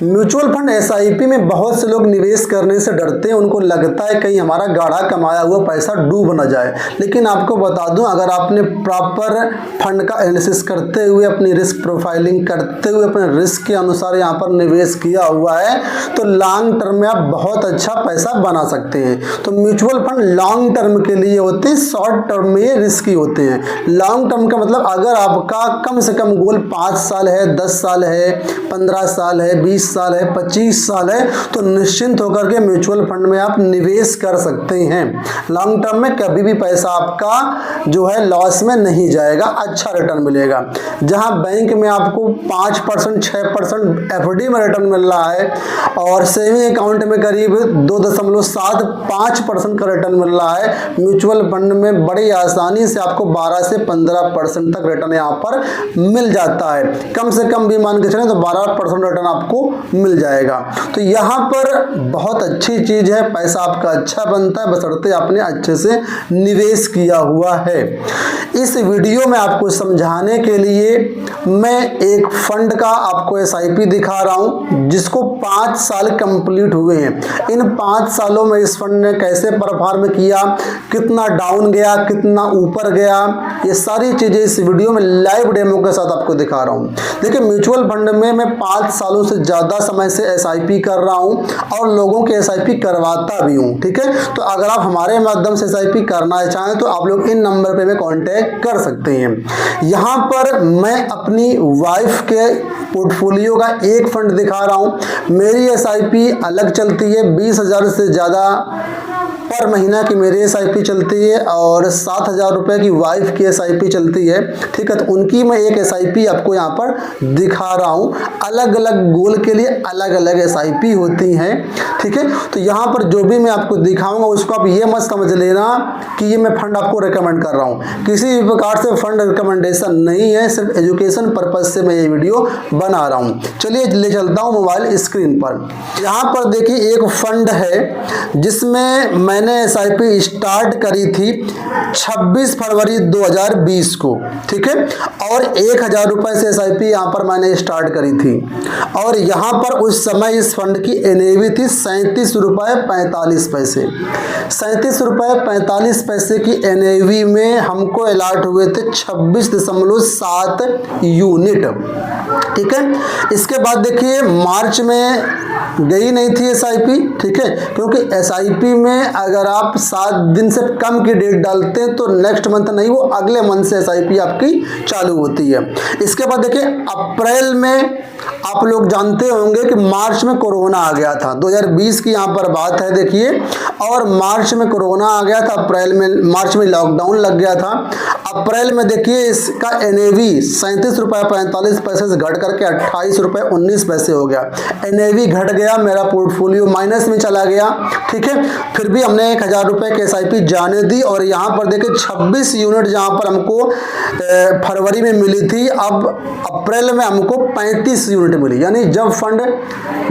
Mutual fund SIP में बहुत से लोग निवेश करने से डरते हैं। उनको लगता है कहीं हमारा गाढ़ा कमाया हुआ पैसा डूब ना जाए। लेकिन आपको बता दूं, अगर आपने प्रॉपर फंड का एनालिसिस करते हुए, अपनी रिस्क प्रोफाइलिंग करते हुए, अपने रिस्क के अनुसार यहाँ पर निवेश किया हुआ है तो लॉन्ग टर्म में आप बहुत अच्छा पैसा बना सकते हैं। तो म्यूचुअल फंड लॉन्ग टर्म के लिए होते हैं, शॉर्ट टर्म में ये रिस्की होते हैं। लॉन्ग टर्म का मतलब अगर आपका कम से कम गोल 5 साल है, 10 साल है, 15 साल है, 20 साल है, 25 साल है, तो निश्चिंत होकर के म्यूचुअल फंड में आप निवेश कर सकते हैं। लॉन्ग टर्म में कभी भी पैसा आपका जो है लॉस में नहीं जाएगा, अच्छा रिटर्न मिलेगा। जहां बैंक में आपको 5%, 6% एफडी में रिटर्न मिल रहा है और सेविंग अकाउंट में करीब 2.75% का रिटर्न मिल रहा है, म्यूचुअल फंड में बड़ी आसानी से आपको 12 से 15% तक रिटर्न यहाँ पर मिल जाता है। कम से कम भी मान के चलें तो 12% रिटर्न आपको मिल जाएगा। तो यहाँ पर बहुत अच्छी चीज़ है, पैसा आपका अच्छा बनता है बशर्ते आपने अच्छे से निवेश किया हुआ है। इस वीडियो में आपको समझाने के लिए मैं एक फंड का आपको एसआईपी दिखा रहा हूँ जिसको 5 साल कंप्लीट हुए हैं। इन 5 सालों में इस फंड ने कैसे परफॉर्म किया, कितना डाउन गया, कितना ऊपर गया, ये सारी चीज़ें इस वीडियो में लाइव डेमो के साथ आपको दिखा रहा हूँ। देखिए, म्यूचुअल फंड में मैं 5 सालों से ज़्यादा समय से एसआईपी कर रहा हूँ और लोगों के एसआईपी करवाता भी हूँ। ठीक है, तो अगर आप हमारे माध्यम से एसआईपी करना चाहें तो आप लोग इन नंबर पे में कांटेक्ट कर सकते हैं। यहाँ पर मैं अपनी वाइफ के पोर्टफोलियो का एक फंड दिखा रहा हूँ। मेरी एसआईपी अलग चलती है, 20,000 से ज़्यादा पर महीना की मेरी एसआईपी चलती है और 7,000 रुपये की वाइफ की एसआईपी चलती है। ठीक है, तो उनकी मैं एक एसआईपी आपको यहाँ पर दिखा रहा हूँ। अलग अलग गोल के लिए अलग अलग एसआईपी होती हैं। ठीक है, तो यहाँ पर जो भी मैं आपको दिखाऊंगा उसको आप ये मत समझ लेना कि ये मैं फंड आपको रिकमेंड कर रहा हूँ। किसी भी प्रकार से फंड रिकमेंडेशन नहीं है, सिर्फ एजुकेशन पर्पज से मैं ये वीडियो बना रहा हूँ। चलिए ले चलता हूँ मोबाइल स्क्रीन पर। यहाँ पर देखिए एक फंड है जिसमें मैंने एसआईपी स्टार्ट करी थी 26 फरवरी 2020 को। ठीक है, और 1,000 रुपये से एसआईपी यहाँ पर मैंने स्टार्ट करी थी और यहाँ पर उस समय इस फंड की एनएवी थी 37 रुपये 45 पैसे। 37 रुपये 45 पैसे की एनएवी में हमको अलॉट हुए थे 26.7 यूनिट। ठीक है, इसके बाद देखिए मार्च में गई नहीं थी एसआईपी। ठीक है, क्योंकि एसआईपी में अगर आप 7 दिन से कम की डेट डालते हैं तो नेक्स्ट मंथ नहीं, वो अगले मंथ से एसआईपी आपकी चालू होती है। इसके बाद देखिए अप्रैल में आप लोग जानते होंगे कि मार्च में कोरोना आ गया था, 2020 की यहाँ पर बात है देखिए, और मार्च में कोरोना आ गया था, अप्रैल में, मार्च में लॉकडाउन लग गया था। अप्रैल में देखिए इसका एनएवी 37 रुपये 45 पैसे से घट करके 28 रुपये 19 पैसे हो गया। एनएवी घट गया, मेरा पोर्टफोलियो माइनस में चला गया। ठीक है, फिर भी हमने 1,000 रुपये की एसआईपी जाने दी और यहाँ पर देखिए 26 यूनिट जहाँ पर हमको फरवरी में मिली थी, अब अप्रैल में हमको 35 यूनिट मिली। यानी जब फंड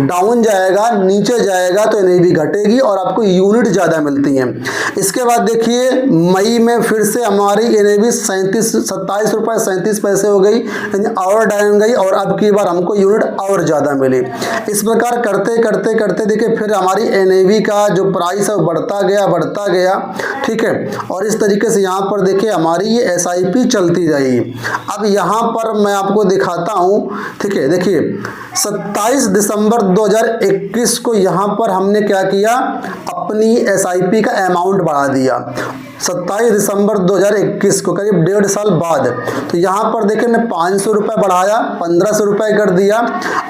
डाउन जाएगा, नीचे जाएगा तो एनएवी घटेगी और आपको यूनिट ज़्यादा मिलती हैं। इसके बाद देखिए मई में फिर से हमारी एनएवी 27 रुपये 37 पैसे हो गई, यानी और डाउन गई और अब की बार हमको यूनिट और ज़्यादा मिली। इस प्रकार करते करते करते देखिए फिर हमारी एनएवी का जो प्राइस है बढ़ता गया। ठीक है, और इस तरीके से यहाँ पर देखिए हमारी ये एसआईपी चलती रही। अब यहाँ पर मैं आपको दिखाता हूँ। ठीक है, देखिए 27 दिसंबर 2021 को यहाँ पर हमने क्या किया, अपनी एसआईपी का अमाउंट बढ़ा दिया। 27 दिसंबर 2021 को, करीब 1.5 साल बाद। तो यहाँ पर देखिए मैं 500 रुपये बढ़ाया, 1,500 रुपये कर दिया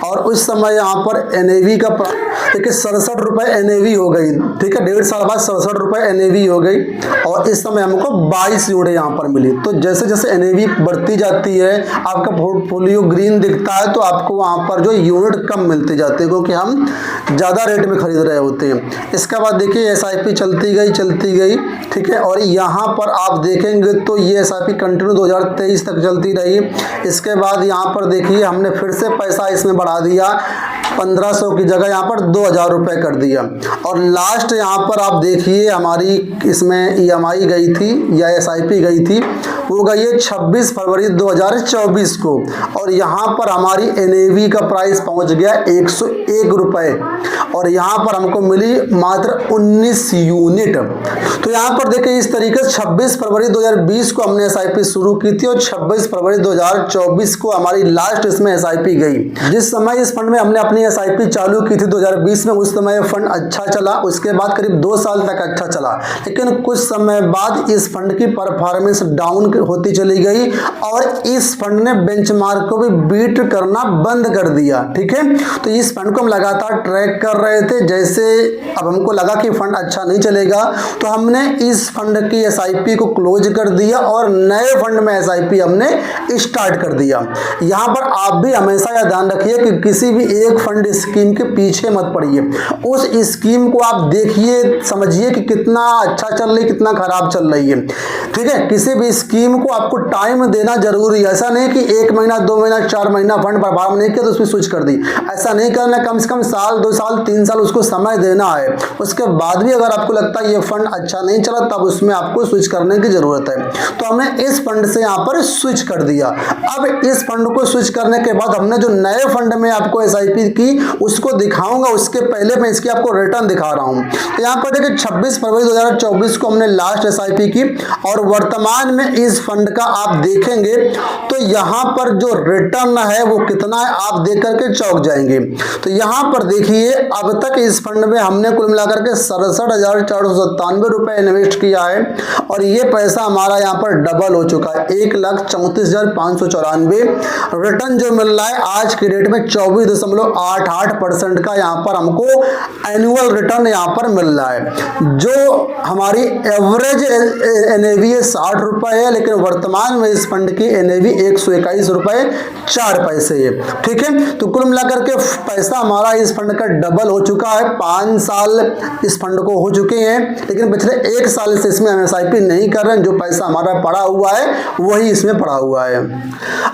और उस समय यहाँ पर एनएवी का देखिए 67 रुपये एनएवी हो गई। ठीक है, 1.5 साल बाद 67 रुपये एनएवी हो गई और इस समय हमको 22 यूनिट यहाँ पर मिली। तो जैसे जैसे एनएवी बढ़ती जाती है, आपका पोर्टफोलियो ग्रीन दिखता है तो आपको वहाँ पर जो यूनिट कम मिलते जाते हैं क्योंकि हम ज़्यादा रेट में खरीद रहे होते हैं। इसके बाद देखिए एसआईपी चलती गई। ठीक है, और यहाँ पर आप देखेंगे तो ये एसआईपी कंटिन्यू 2023 तक चलती रही। इसके बाद यहाँ पर देखिए हमने फिर से पैसा इसमें बढ़ा दिया 1500 की जगह यहाँ पर 2000 रुपये कर दिया। और लास्ट यहाँ पर आप देखिए हमारी इसमें EMI गई थी या SIP गई थी, वो गई है 26 फरवरी 2024 को। और यहाँ पर हमारी NAV का प्राइस पहुँच गया 101 रुपये और यहाँ पर हमको मिली मात्र 19 यूनिट। तो यहाँ पर देखिए इस तरीके से 26 फरवरी 2020 को हमने SIP शुरू की थी और 26 फरवरी 2024 को हमारी लास्ट इसमें SIP गई। जिस समय इस फंड में हमने अपनी SIP चालू की थी 2020 में, उस समय फंड अच्छा चला, उसके बाद करीब 2 साल तक अच्छा चला, लेकिन कुछ समय बाद इस फंड की परफॉर्मेंस डाउन होती चली गई और इस फंड ने बेंचमार्क को भी बीट करना बंद कर दिया। ठीक है, तो इस फंड को हम लगातार ट्रैक कर रहे थे। जैसे अब हमको लगा कि फंड अच्छा नहीं चलेगा तो हमने इस फंड की SIP को क्लोज कर दिया और नए फंड में SIP हमने स्टार्ट कर दिया। यहाँ पर आप भी हमेशा यह ध्यान रखिए कि किसी भी एक फंड स्कीम के पीछे मत पड़िए, उस स्कीम को आप देखिए, समझिए कि कितना अच्छा चल रही है, कितना खराब चल रही है। ठीक है, किसी भी स्कीम को आपको टाइम देना जरूरी है। ऐसा नहीं कि 1 महीना 2 महीना 4 महीना फंड प्रभाव नहीं किया तो उसमें स्विच कर दी, ऐसा नहीं करना। कम से कम साल 2 साल 3 साल उसको समय देना है। उसके बाद भी अगर आपको लगता है ये फंड अच्छा नहीं चला तब उसमें आपको स्विच करने की जरूरत है। तो हमने इस फंड से यहाँ पर स्विच कर दिया। अब इस फंड को स्विच करने के बाद हमने जो नए फंड में आपको SIP की उसको दिखाऊंगा, उसके पहले मैं इसकी आपको रिटर्न दिखा रहा हूँ। तो यहाँ पर देखिए 26 फरवरी 2024 को हमने लास्ट SIP की और वर्तमान में इस फंड का आप देखेंगे तो यहाँ पर जो रिटर्न है वो कितना है आप देख करके चौंक जाएंगे। तो यहाँ पर देखिए अब तक इस फंड में हमने कुल मिलाकर के 67,497 रुपये इन्वेस्ट किया है और ये पैसा हमारा यहाँ पर डबल हो चुका है, 1,34,594। रिटर्न जो मिल रहा है आज की डेट में 24.88% का यहाँ पर हमको एनुअल रिटर्न यहाँ पर मिल रहा है। जो हमारी एवरेज NAV 60 रुपये है, लेकिन वर्तमान में इस फंड की NAV 121 रुपये 4 पैसे है। ठीक है, तो कुल मिलाकर के पैसा हमारा इस फंड का डबल हो चुका है। 5 साल इस फंड को हो चुके हैं, लेकिन पिछले 1 साल से इसमें हम SIP नहीं कर रहे हैं। जो पैसा हमारा पड़ा हुआ है वही इसमें पड़ा हुआ है।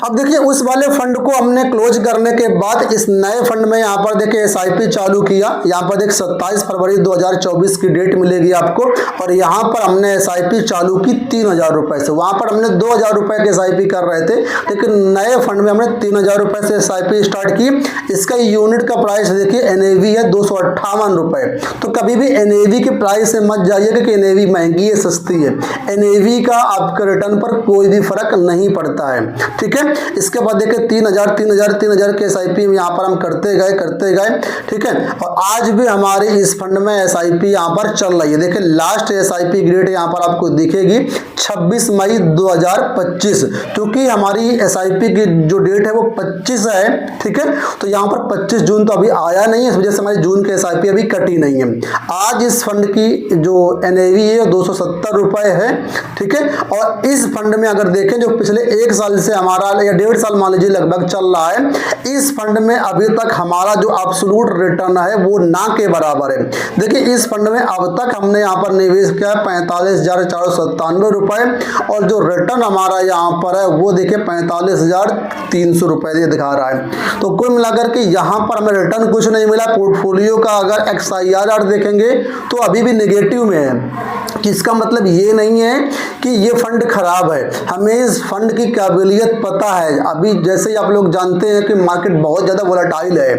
अब देखिए उस वाले फंड को हमने क्लोज करने के बाद इस नए फंड में यहाँ पर देखिए SIP चालू किया। यहाँ पर देख 27 फरवरी 2024 की डेट मिलेगी आपको और यहाँ पर हमने SIP चालू की 3000 रुपये से। वहाँ पर हमने 2000 रुपये के SIP कर रहे थे, लेकिन नए फंड में हमने 3000 रुपये से SIP स्टार्ट की। इसका यूनिट का प्राइस देखिए NAV है 258 रुपये। तो कभी भी NAV के प्राइस से मत जाइएगा कि NAV महंगी है सस्ती है। NAV का आपके रिटर्न पर कोई भी फर्क नहीं पड़ता है। ठीक है, इसके बाद देखिए 3000 के SIP यहाँ पर हम करते गए। ठीक है, और आज भी हमारी इस फंड में SIP यहाँ पर चल रही है। देखिए लास्ट SIP डेट यहाँ पर आपको दिखेगी 26 मई 2025, क्योंकि हमारी SIP की जो डेट है वो 25 है। ठीक है, तो यहाँ पर 25 जून तो अभी आया नहीं है, इस वजह से हमारी जून के SIP अभी कटी नहीं है। आज इस फंड की जो NAV है 270 रुपये है। ठीक है, और इस फंड में अगर देखें जो पिछले 1 साल से हमारा या 1.5 साल मान लीजिए लगभग चल रहा है, इस फंड में अभी तक हमारा जो एब्सोल्यूट रिटर्न है वो ना के बराबर है। देखिए इस फंड में अब तक हमने यहाँ पर निवेश किया 45,497 रुपये और जो रिटर्न हमारा यहाँ पर है वो देखिए 45,300 रुपये दिखा रहा है। तो कुल मिलाकर के यहाँ पर हमें रिटर्न कुछ नहीं मिला। पोर्टफोलियो का अगर XIRR देखेंगे तो अभी भी नेगेटिव में है। इसका मतलब ये नहीं है कि ये फंड खराब है, हमें इस फंड की काबिलियत पता है। अभी जैसे ही आप लोग जानते हैं कि मार्केट बहुत ज़्यादा वोलेटाइल है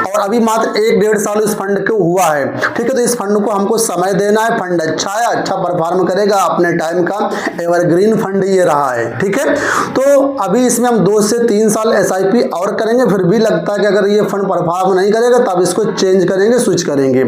और अभी मात्र 1-1.5 साल इस फंड को हुआ है। ठीक है, तो इस फंड को हमको समय देना है। फंड अच्छा है, अच्छा परफॉर्म करेगा, अपने टाइम का एवरग्रीन फंड ये रहा है। ठीक है, तो अभी इसमें हम 2 से 3 साल SIP और करेंगे, फिर भी लगता है कि अगर ये फंड परफॉर्म नहीं करेगा तब इसको चेंज करेंगे, स्विच करेंगे।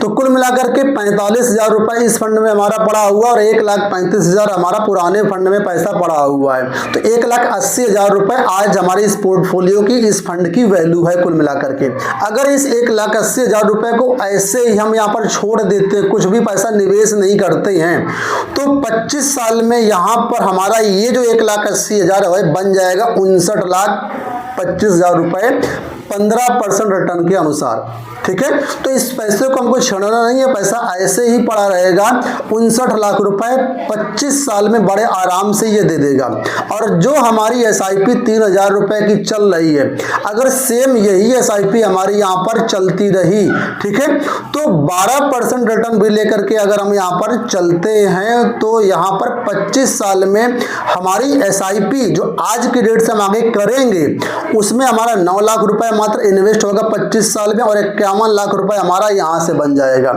तो कुल मिलाकर के 45,000 रुपये इस फंड में हमारा पड़ा हुआ और 1,35,000 हमारा पुराने फंड में पैसा पड़ा हुआ है। तो 1,80,000 रुपये आज हमारी इस पोर्टफोलियो की, इस फंड की वैल्यू है कुल मिलाकर के। अगर इस 1,80,000 रुपये को ऐसे ही हम यहाँ पर छोड़ देते, कुछ भी पैसा निवेश नहीं करते हैं, तो 25 साल में यहाँ पर हमारा ये जो 1,80,000 है बन जाएगा 59,25,000 रुपये 15% रिटर्न के अनुसार। ठीक है, तो इस पैसे को हमको छेड़ना नहीं है, पैसा ऐसे ही पड़ा रहेगा। 59 लाख रुपए 25 साल में बड़े आराम से ये दे देगा। और जो हमारी SIP 3000 रुपए की चल रही है, अगर सेम यही SIP हमारी यहाँ पर चलती रही, ठीक है, तो 12% रिटर्न भी लेकर के अगर हम यहाँ पर चलते हैं तो यहाँ पर 25 साल में हमारी SIP जो आज की डेट से हम आगे करेंगे उसमें हमारा 9 लाख रुपए मात्र इन्वेस्ट होगा 25 साल में, और 51 लाख रुपए हमारा यहां से बन जाएगा।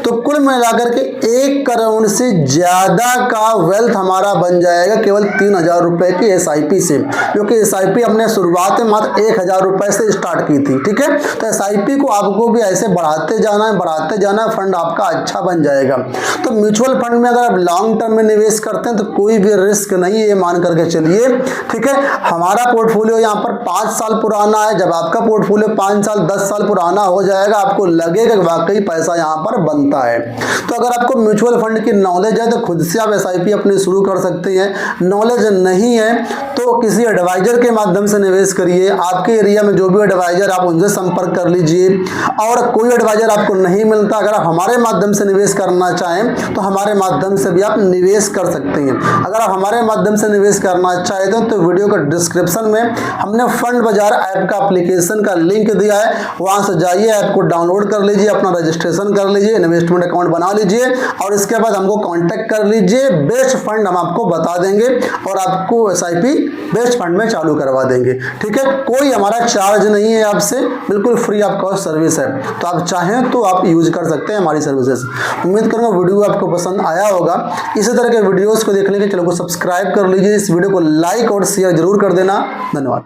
तो कुल मिलाकर के 1 करोड़ से ज्यादा का वेल्थ हमारा बन जाएगा केवल 3000 रुपए की SIP से, क्योंकि SIP हमने शुरुआत में मात्र 1000 रुपए से स्टार्ट की थी। ठीक है, तो SIP को आपको भी ऐसे बढ़ाते जाना है, फंड आपका अच्छा बन जाएगा। तो म्यूचुअल फंड में अगर आप लॉन्ग टर्म में निवेश करते हैं तो कोई भी रिस्क नहीं है, ये मान करके चलिए। ठीक है, हमारा पोर्टफोलियो यहाँ पर 5 साल पुराना है। जब आपका पोर्टफोलियो 5 साल 10 साल पुराना हो जाएगा, आपको लगेगा कि वाकई पैसा यहाँ पर बनता है। तो अगर आपको म्यूचुअल फंड की नॉलेज है तो खुद से आप SIP अपनी शुरू कर सकते हैं। नॉलेज नहीं है तो किसी एडवाइजर के माध्यम से निवेश करिए। आपके एरिया में जो भी एडवाइजर, आप उनसे संपर्क कर लीजिए। और कोई एडवाइजर आपको नहीं मिलता, अगर आप हमारे माध्यम से निवेश करना चाहें तो हमारे माध्यम से भी आप निवेश कर सकते हैं। अगर आप हमारे माध्यम से निवेश करना चाहते हैं तो वीडियो का डिस्क्रिप्शन में हमने फंड बाजार ऐप का एप्लीकेशन का लिंक दिया है, वहां से जाइए, ऐप को डाउनलोड कर लीजिए, अपना रजिस्ट्रेशन कर लीजिए, इन्वेस्टमेंट अकाउंट बना लीजिए और इसके बाद हमको कांटेक्ट कर लीजिए। बेस्ट फंड हम आपको बता देंगे और आपको SIP बेस्ट फंड में चालू करवा देंगे। ठीक है, कोई हमारा चार्ज नहीं है आपसे, बिल्कुल फ्री ऑफ कॉस्ट सर्विस है। तो आप चाहें तो आप यूज कर सकते हैं हमारी सर्विसेज। उम्मीद करूंगा वीडियो आपको पसंद आया होगा। इसी तरह के वीडियोस को देखने के चैनल को सब्सक्राइब कर लीजिए, इस वीडियो को लाइक और शेयर जरूर कर देना। धन्यवाद।